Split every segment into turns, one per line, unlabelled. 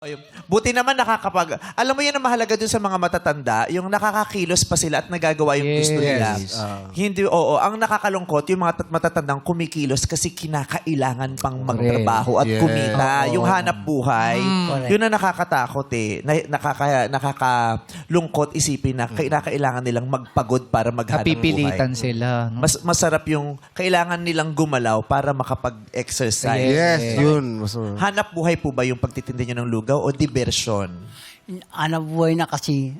Ayun. Buti naman nakakapag... Alam mo yan ang mahalaga dun sa mga matatanda, yung nakakakilos pa sila at nagagawa yung gusto nila. Hindi, oo. Ang nakakalungkot, yung mga matatandang kumikilos kasi kinakailangan pang magtrabaho at kumita. Yung hanap buhay, yun ang nakakatakot eh. Nakakalungkot isipin na kailangan nilang magpagod para maghanap buhay.
Napipilitan sila. No?
Masarap yung kailangan nilang gumalaw para makapag-exercise.
Yes, yun.
Hanap buhay po ba yung pagtitinda nyo ng lugaw o diversion?
Anak buhay na kasi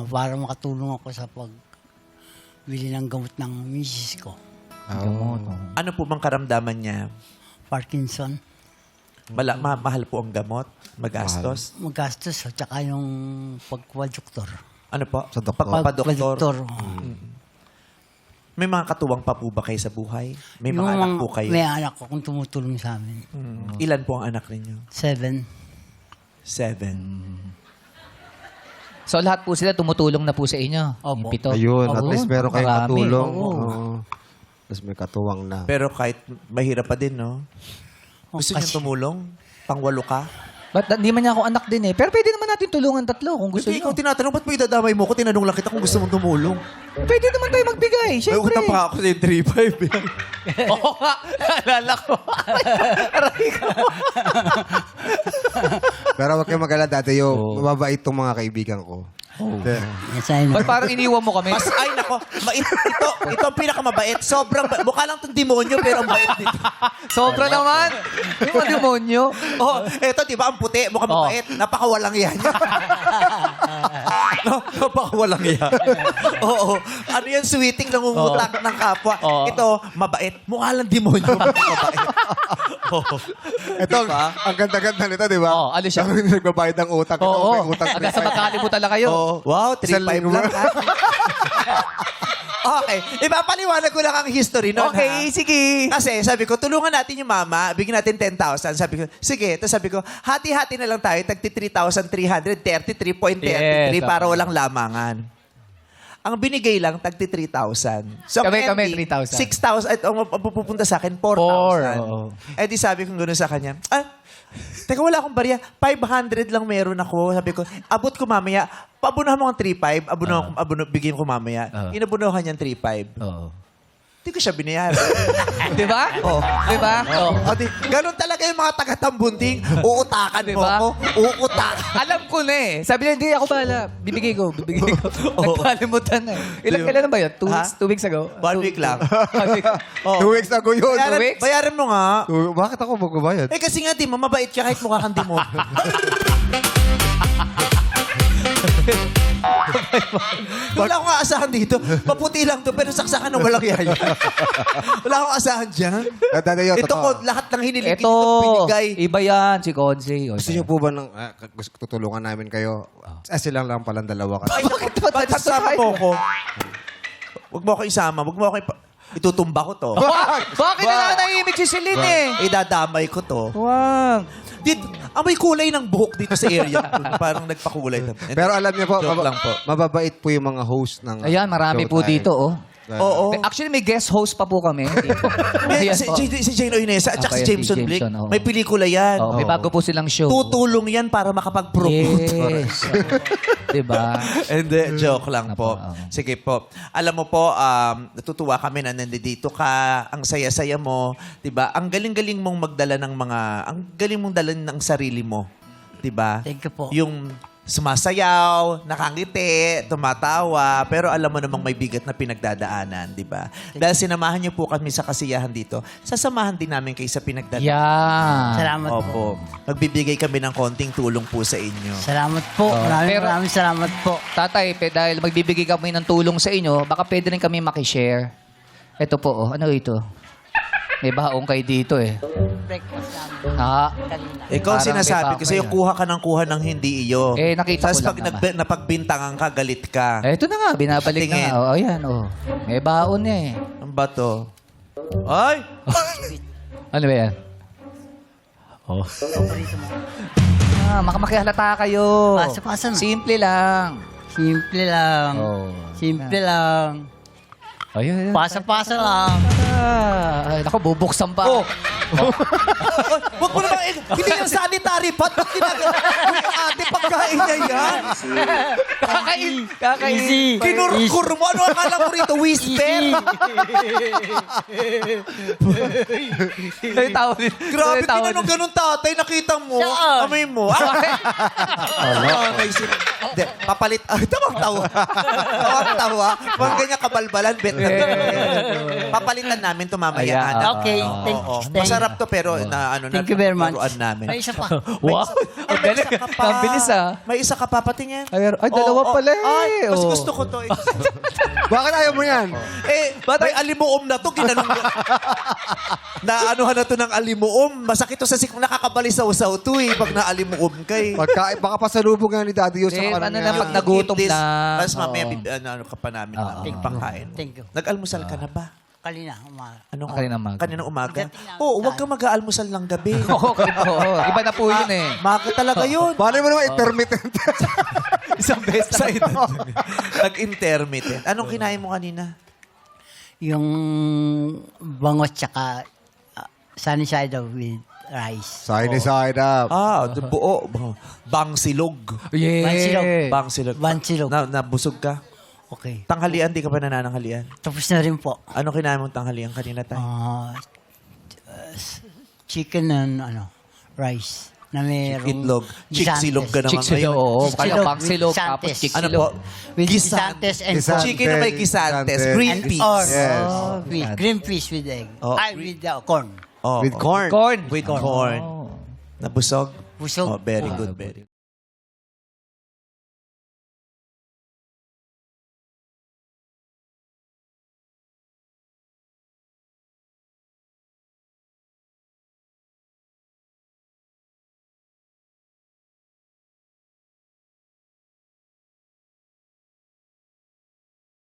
para makatulong ako sa pagbili ng gamot ng misis ko.
Ano po bang karamdaman niya?
Parkinson.
Mahal po ang gamot? Magastos?
Magastos at saka yung pagkwadoktor.
Ano po?
Sa doktor.
Pagpapadoktor? May mga katuwang pa po ba kayo sa buhay? May mga anak po kayo?
May anak ko kung tumutulong sa amin.
Ilan po ang anak ninyo?
7.
7.
So lahat po sila tumutulong na po sa inyo.
Opo.
Yung 7.
Ayun, at least meron kayong
Marami.
katulong.
Oo.
Oo. Tapos may katuwang na.
Pero kahit mahirap pa din, no? Gusto niyo
Kasi-
tumulong? Pangwalo ka?
But hindi man niya ako anak din eh. Pero pwede naman natin tulungan tatlo kung gusto
Hindi,
niyo.
ikaw tinatanong, ba't mo idadamay mo ko? Tinanong lang kita kung gusto mong tumulong.
Pwede naman tayo magbigay.
May
Siyempre.
utang pa ako sa 3-5.
Oo nga. Alala ko. Aray ko.
Pero huwag kayong mag-alala dati yung mababait tong mga kaibigan ko.
Yes, I know.
Ba't parang iniwan mo kami?
Ay, nako. Ito ang pinakamabait. Sobrang, mukha lang itong demonyo, pero ang bait nito.
Sobra naman. Yung mga demonyo.
Oh, eto, di ba, ang puti, mukhang mabait. Napakawalang yan. No, napakawalang yan. Oo. Ano yan, sweeting, nangungutak ng kapwa.
Oo.
Ito, mabait. Mukha lang demonyo, mabait. Oo.
Ito, ang ganda-ganda nito, di ba?
Oo, ano siya?
Sabi nila nagbabayad ng utang. Ito,
Oo.
may utang.
Hanggang sa magkakalimutan lang kayo.
Oh, wow, 3-5
linggo
lang.
ba?
Ha? Okay. Ipapaliwanag ko lang ang history nun,
Okay,
ha?
sige.
Kasi sabi ko, tulungan natin yung mama, bigyan natin 10,000. Sabi ko, sige. Tapos sabi ko, hati-hati na lang tayo, tagti 3,333.33
Yes,
para walang lamangan. Ang binigay lang, tagti 3,000. So,
Kami,
ang ending,
3,000.
6,000. At ang pupunta sa akin, 4,000.
Oo.
Eh di sabi ko gano'n sa kanya, teka, wala akong barya. 500 lang meron ako. Sabi ko, abot ko mamaya. Paabunahan mo ang 3,500. Bigyan ko mamaya. Inabunahan niya ang 3,500.
Oo.
Hindi ko siya binayaran.
Di ba?
Oh.
Di ba? Oo.
Ganun talaga yung mga taga-tambunding. Uutakan mo
Diba?
ako. Uutakan.
Alam ko na eh. Sabi niya, hindi ako bahala. Bibigay ko. Nagkalimutan na eh. Kailan na ba yun? 2
Ha?
weeks? 2 weeks ago?
1 week lang.
1 week.
Oh.
2 weeks ago yun.
Bayaran,
weeks?
bayaran mo nga.
Bakit ako magbabayad?
Eh kasi nga, di mo, mabait ka kahit mukha kang di mo. Wala akong aasahan dito. Maputi lang to, pero saksakan na walang yaya. Wala akong aasahan dyan.
Dati yun,
Ito ko,
totoo.
lahat ng hiniling
Ito,
binigay.
iba yan, si Conce.
Gusto niyo po ba ng... gusto tutulungan namin kayo? Silang lang palang dalawa.
Ay, ba't sasama mo ko? Huwag mo ako isama. Huwag mo ako itutumba ko to.
Bakit na nahimik si Celine eh?
Idadamay ko to.
Wag.
May kulay ng buhok dito sa area. Parang nagpakulay.
Pero alam niyo po,
Joke lang po.
mababait po yung mga host ng...
Ayan, marami po
Showtime.
dito oh.
Oo.
Actually, may guest host pa po kami.
May,
Ayan
si,
po.
si Jane Oinesa at saka
Okay,
si Jameson
si
Blake.
Jameson, oo.
May pelikula yan.
Oh, may bago po silang show.
Tutulong yan para makapag-promote.
Yes. Diba?
Hindi, joke lang po.
Oo.
Sige po. Alam mo po, natutuwa kami na nandito ka. Ang saya-saya mo. Diba? Ang galing-galing mong magdala ng mga... Ang galing mong dala ng sarili mo. Diba?
Thank you po.
Yung sumasayaw, nakangiti, tumatawa, pero alam mo namang may bigat na pinagdadaanan, di ba? Dahil sinamahan niyo po kami sa kasiyahan dito, sasamahan din namin kayo sa pinagdadaanan.
Yeah.
Salamat po.
Opo. Magbibigay kami ng konting tulong po sa inyo.
Salamat po.
Pero-
Maraming salamat po.
Tatay, dahil magbibigay kami ng tulong sa inyo, baka pwede rin kami makishare. Ito po, oh. Ano ito? May baong kayo dito eh.
Breakfast namin
Ikaw
kanina.
Parang
sinasabi
may
kasi yung kuha ka ng kuha ng hindi iyo.
Eh, nakita
Tapos
ko
pag
lang naman.
napagbintangan ka, galit ka.
Ito na nga, binabalik
Tingin.
na nga. Oh, ayan, oh. May baon eh.
Ang bato. Ay!
Ano ba yan? Oh. Makihalata kayo.
Pasa-pasa na.
Simple lang.
Simple lang.
Oh.
Simple lang.
Ayun.
Pasa-pasa lang.
Ay, naku, bubuksan pa.
Oh, Huwag mo naman, hindi yung sanitary pad. Ba't ginagawa? Yung ate, pagkain niya yan.
Kakain.
Kinurkur mo. Ano akala mo rito? Whisper. Grabe, tinanong ganun tatay. Nakita mo.
Saan?
Amay mo. Hindi, papalit. Tawang-tawa. Tawang-tawa. Mga ganyan kabalbalan. Bet na bet. Papalitan namin ito mamaya.
Ayan.
anak.
Okay,
Oo. Masarap to pero na ano
Thank you very much.
laruan namin.
May isa pa.
Wow. Ang galing. Ang bilis ah.
May isa ka pa patingin.
Ay, dalawa pala eh.
Ay, mas
Oo.
gusto ko to.
Bakit ayaw mo yan?
May alimuom na to. Ginanong na anuhan na to ng alimuom. Masakit to sa nakakabalisaw-saw to eh. Pag naalimuom kay.
Baka pasalubog nga ni Daddy Yus
Eh,
sa
ano na, pag nagutom
Eat this.
na.
Tapos mamaya,
Oo.
ano ka pa namin.
Oo.
Pangkain.
Thank you.
Nag-almusal ka na ba?
Kanina, umaga.
Anong,
Kaninang umaga.
Kaninang umaga?
Pagdating namin
Oo,
sa-
huwag kang mag-aalmusal ng gabi.
Oo, iba na po yun eh.
Maga talaga yun.
Paano mo naman intermittent?
Isang beses
Sa Nag-intermittent. Anong kinain mo kanina?
Yung bangot tsaka sunny side up with rice.
Side up.
Buo. Bangsilog.
Yeah.
Bangsilog.
Bangsilog.
Nabusog ka?
Okay.
Tanghalian, di ka pa nananghalian?
Tapos na rin po.
Ano kinain mong tanghalian kanina tayo?
Chicken and rice. Na merong
Itlog. Chicksilog ka naman
Chicksilog,
ngayon.
oo.
Chicksilog
Kaya pangsilog,
with
tapos
Santes.
Ano po?
chicksilog.
With
Gisan-
gisantes and
Gisan-
pork.
Chicken na may gisantes.
Gisantes.
Green
And
peas.
or
Yes.
with green peas with egg.
Oh.
Ay, with corn.
Oh,
With corn.
Corn.
With corn. Nabusog?
Busog.
Oh, very good, very